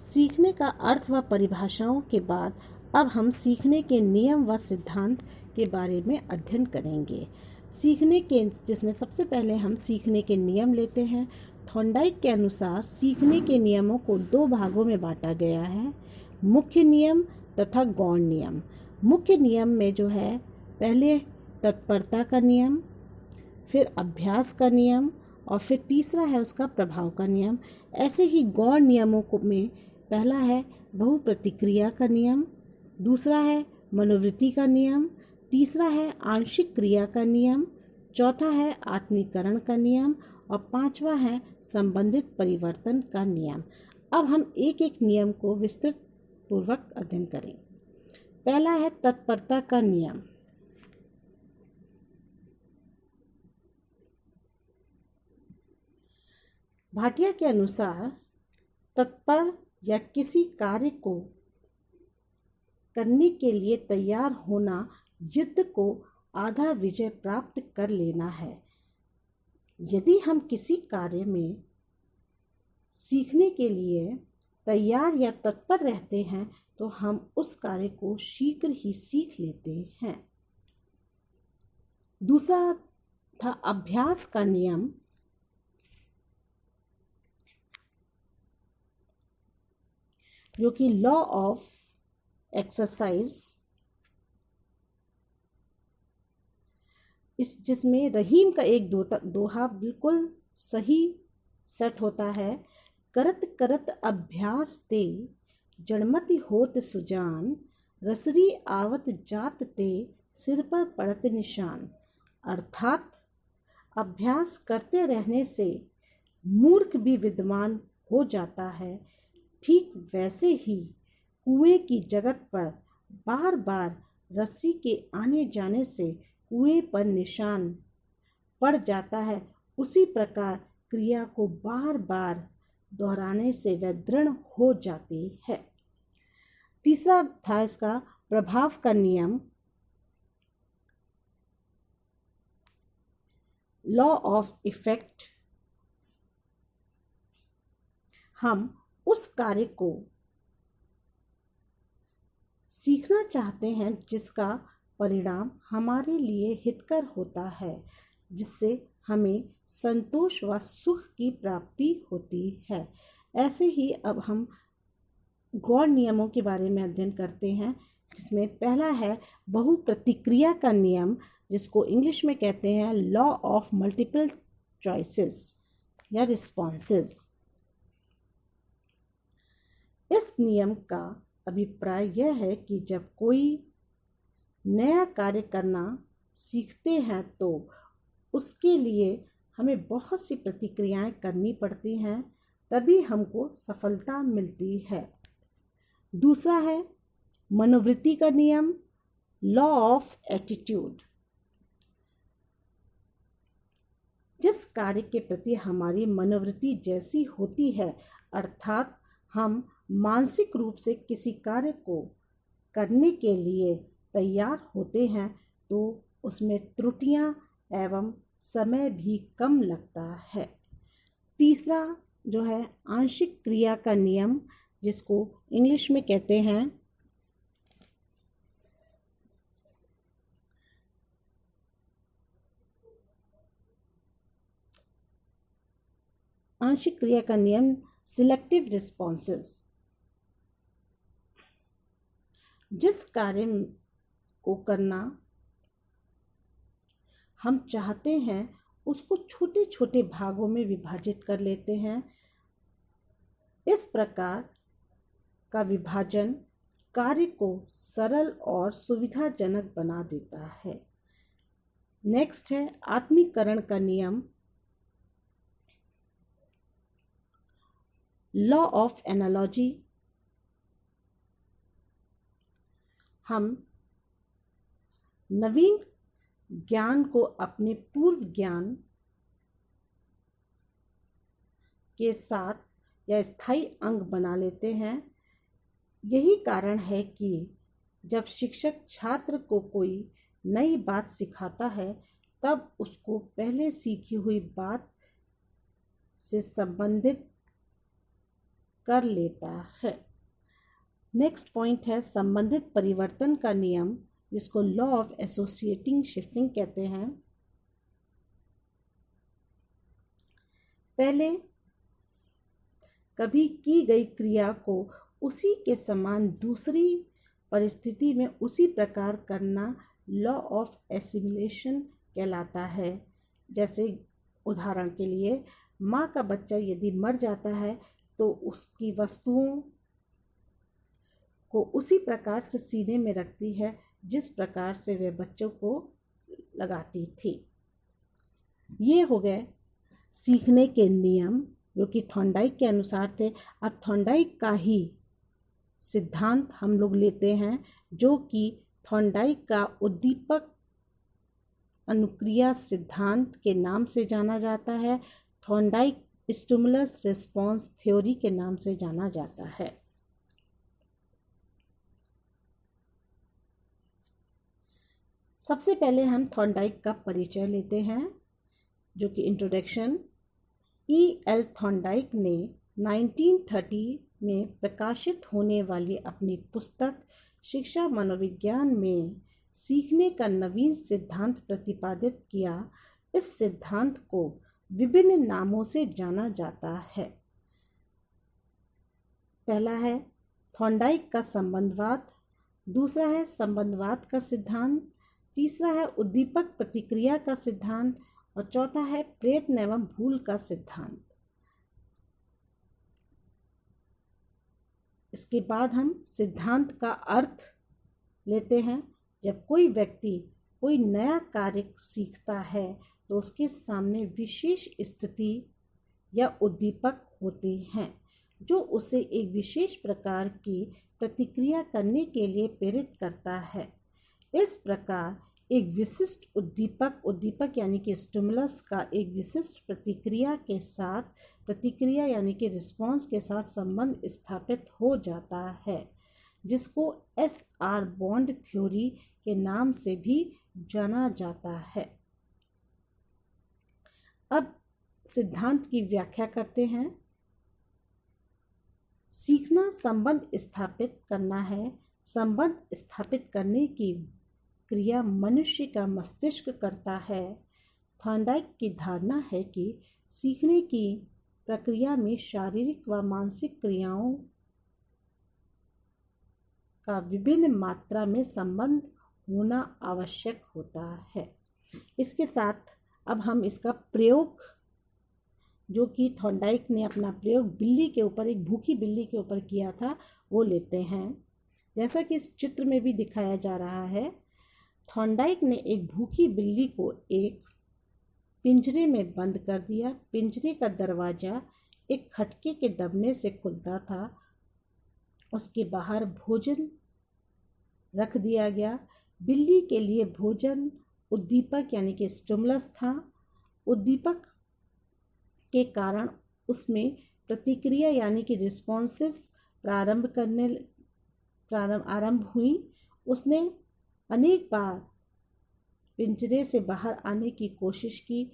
सीखने का अर्थ व परिभाषाओं के बाद अब हम सीखने के नियम व सिद्धांत के बारे में अध्ययन करेंगे। जिसमें सबसे पहले हम सीखने के नियम लेते हैं। थॉर्नडाइक के अनुसार सीखने के नियमों को 2 भागों में बांटा गया है, मुख्य नियम तथा गौण नियम। मुख्य नियम में जो है पहले तत्परता का नियम, फिर अभ्यास का नियम और फिर तीसरा है उसका प्रभाव का नियम। ऐसे ही गौण नियमों में पहला है बहुप्रतिक्रिया का नियम, दूसरा है मनोवृत्ति का नियम, तीसरा है आंशिक क्रिया का नियम, चौथा है आत्मीकरण का नियम और पांचवा है संबंधित परिवर्तन का नियम। अब हम एक एक नियम को विस्तृत पूर्वक अध्ययन करें। पहला है तत्परता का नियम। भाटिया के अनुसार तत्पर या किसी कार्य को करने के लिए तैयार होना युद्ध को आधा विजय प्राप्त कर लेना है। यदि हम किसी कार्य में सीखने के लिए तैयार या तत्पर रहते हैं तो हम उस कार्य को शीघ्र ही सीख लेते हैं। दूसरा था अभ्यास का नियम। जो कि लॉ ऑफ एक्सरसाइज, जिसमें रहीम का एक दोहा बिल्कुल सही सेट होता है। करत करत अभ्यास ते जड़मति होत सुजान, रसरी आवत जात ते सिर पर पड़त निशान। अर्थात अभ्यास करते रहने से मूर्ख भी विद्वान हो जाता है। ठीक वैसे ही कुएं की जगत पर बार बार रस्सी के आने जाने से कुएं पर निशान पड़ जाता है। उसी प्रकार क्रिया को बार बार दोहराने से वह दृढ़ हो जाती है। तीसरा था इसका प्रभाव का नियम, लॉ ऑफ इफेक्ट। हम उस कार्य को सीखना चाहते हैं जिसका परिणाम हमारे लिए हितकर होता है, जिससे हमें संतोष व सुख की प्राप्ति होती है। ऐसे ही अब हम गौण नियमों के बारे में अध्ययन करते हैं, जिसमें पहला है बहुप्रतिक्रिया का नियम, जिसको इंग्लिश में कहते हैं लॉ ऑफ मल्टीपल चॉइसेस या रिस्पॉन्सेस। इस नियम का अभिप्राय यह है कि जब कोई नया कार्य करना सीखते हैं तो उसके लिए हमें बहुत सी प्रतिक्रियाएं करनी पड़ती हैं, तभी हमको सफलता मिलती है। दूसरा है मनोवृत्ति का नियम, लॉ ऑफ एटीट्यूड। जिस कार्य के प्रति हमारी मनोवृत्ति जैसी होती है, अर्थात हम मानसिक रूप से किसी कार्य को करने के लिए तैयार होते हैं तो उसमें त्रुटियां एवं समय भी कम लगता है। तीसरा जो है आंशिक क्रिया का नियम, जिसको इंग्लिश में कहते हैं आंशिक क्रिया का नियम, सिलेक्टिव रिस्पॉन्सेस। जिस कार्य को करना हम चाहते हैं उसको छोटे छोटे भागों में विभाजित कर लेते हैं। इस प्रकार का विभाजन कार्य को सरल और सुविधाजनक बना देता है। नेक्स्ट है आत्मीकरण का नियम, लॉ ऑफ एनालॉजी। हम नवीन ज्ञान को अपने पूर्व ज्ञान के साथ या स्थायी अंग बना लेते हैं। यही कारण है कि जब शिक्षक छात्र को कोई नई बात सिखाता है तब उसको पहले सीखी हुई बात से संबंधित कर लेता है। नेक्स्ट पॉइंट है संबंधित परिवर्तन का नियम, जिसको लॉ ऑफ एसोसिएटिंग शिफ्टिंग कहते हैं। पहले कभी की गई क्रिया को उसी के समान दूसरी परिस्थिति में उसी प्रकार करना लॉ ऑफ एसिमिलेशन कहलाता है। जैसे उदाहरण के लिए, माँ का बच्चा यदि मर जाता है तो उसकी वस्तुओं को उसी प्रकार से सीने में रखती है जिस प्रकार से वह बच्चों को लगाती थी। ये हो गए सीखने के नियम जो कि थॉर्नडाइक के अनुसार थे। अब थॉर्नडाइक का ही सिद्धांत हम लोग लेते हैं, जो कि थॉर्नडाइक का उद्दीपक अनुक्रिया सिद्धांत के नाम से जाना जाता है। थॉर्नडाइक स्टिमुलस रिस्पॉन्स थ्योरी के नाम से जाना जाता है। सबसे पहले हम थॉर्नडाइक का परिचय लेते हैं, जो कि इंट्रोडक्शन। E.L. थॉर्नडाइक ने 1930 में प्रकाशित होने वाली अपनी पुस्तक शिक्षा मनोविज्ञान में सीखने का नवीन सिद्धांत प्रतिपादित किया। इस सिद्धांत को विभिन्न नामों से जाना जाता है। पहला है थॉर्नडाइक का संबंधवाद, दूसरा है संबंधवाद का सिद्धांत, तीसरा है उद्दीपक प्रतिक्रिया का सिद्धांत और चौथा है प्रयत्न एवं भूल का सिद्धांत। इसके बाद हम सिद्धांत का अर्थ लेते हैं। जब कोई व्यक्ति कोई नया कार्य सीखता है तो उसके सामने विशेष स्थिति या उद्दीपक होते हैं जो उसे एक विशेष प्रकार की प्रतिक्रिया करने के लिए प्रेरित करता है। इस प्रकार एक विशिष्ट उद्दीपक यानी कि स्टिमुलस का एक विशिष्ट प्रतिक्रिया यानी कि रिस्पॉन्स के साथ संबंध स्थापित हो जाता है, जिसको SR बॉन्ड थ्योरी के नाम से भी जाना जाता है। अब सिद्धांत की व्याख्या करते हैं। सीखना संबंध स्थापित करना है। संबंध स्थापित करने की क्रिया मनुष्य का मस्तिष्क करता है। थॉर्नडाइक की धारणा है कि सीखने की प्रक्रिया में शारीरिक व मानसिक क्रियाओं का विभिन्न मात्रा में संबंध होना आवश्यक होता है। इसके साथ अब हम इसका प्रयोग, जो कि थॉर्नडाइक ने अपना प्रयोग बिल्ली के ऊपर, एक भूखी बिल्ली के ऊपर किया था, वो लेते हैं। जैसा कि इस चित्र में भी दिखाया जा रहा है, थॉर्नडाइक ने एक भूखी बिल्ली को एक पिंजरे में बंद कर दिया। पिंजरे का दरवाज़ा एक खटके के दबने से खुलता था। उसके बाहर भोजन रख दिया गया। बिल्ली के लिए भोजन उद्दीपक यानी कि स्टिमुलस था। उद्दीपक के कारण उसमें प्रतिक्रिया यानी कि रिस्पॉन्सेस आरंभ हुई। उसने अनेक बार पिंजरे से बाहर आने की कोशिश की,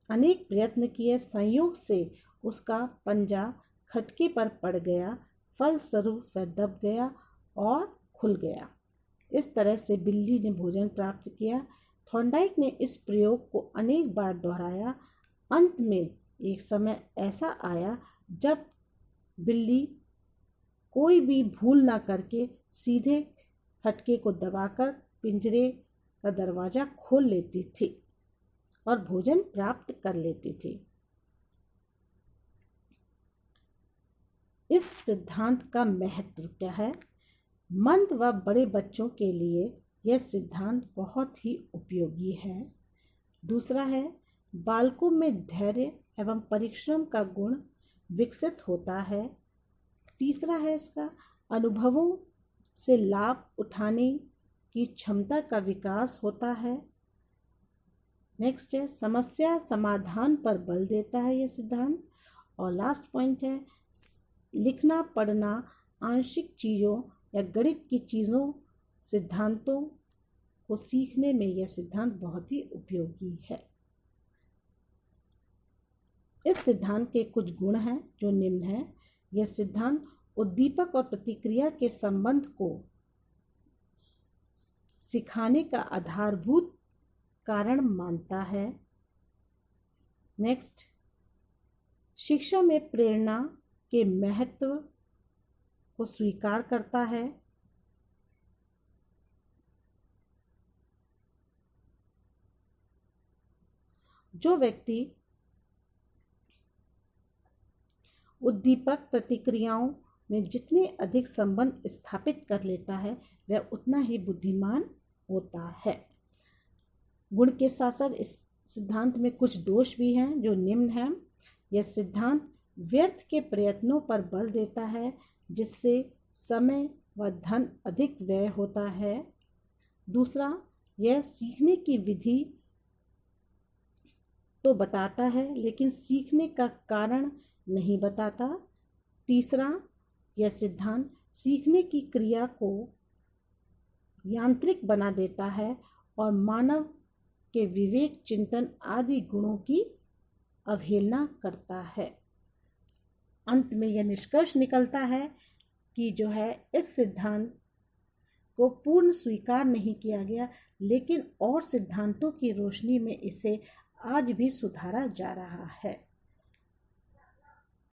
अनेक प्रयत्न किए। संयोग से उसका पंजा खटके पर पड़ गया, फलस्वरूप वह दब गया और खुल गया। इस तरह से बिल्ली ने भोजन प्राप्त किया। थॉर्नडाइक ने इस प्रयोग को अनेक बार दोहराया। अंत में एक समय ऐसा आया जब बिल्ली कोई भी भूल ना करके सीधे खटके को दबाकर पिंजरे का दरवाज़ा खोल लेती थी और भोजन प्राप्त कर लेती थी। इस सिद्धांत का महत्व क्या है? मंद व बड़े बच्चों के लिए यह सिद्धांत बहुत ही उपयोगी है। दूसरा है, बालकों में धैर्य एवं परिश्रम का गुण विकसित होता है। तीसरा है, इसका अनुभवों से लाभ उठाने की क्षमता का विकास होता है। नेक्स्ट है, समस्या समाधान पर बल देता है यह सिद्धांत। और लास्ट पॉइंट है, लिखना पढ़ना आंशिक चीज़ों या गणित की चीज़ों सिद्धांतों को सीखने में यह सिद्धांत बहुत ही उपयोगी है। इस सिद्धांत के कुछ गुण हैं जो निम्न हैं। यह सिद्धांत उद्दीपक और प्रतिक्रिया के संबंध को सिखाने का आधारभूत कारण मानता है। नेक्स्ट, शिक्षा में प्रेरणा के महत्व को स्वीकार करता है। जो व्यक्ति उद्दीपक प्रतिक्रियाओं में जितने अधिक संबंध स्थापित कर लेता है वह उतना ही बुद्धिमान होता है। गुण के साथ साथ इस सिद्धांत में कुछ दोष भी हैं जो निम्न हैं। यह सिद्धांत व्यर्थ के प्रयत्नों पर बल देता है जिससे समय व धन अधिक व्यय होता है। दूसरा, यह सीखने की विधि तो बताता है लेकिन सीखने का कारण नहीं बताता। तीसरा, यह सिद्धांत सीखने की क्रिया को यांत्रिक बना देता है और मानव के विवेक, चिंतन आदि गुणों की अवहेलना करता है। अंत में यह निष्कर्ष निकलता है कि जो है इस सिद्धांत को पूर्ण स्वीकार नहीं किया गया, लेकिन और सिद्धांतों की रोशनी में इसे आज भी सुधारा जा रहा है।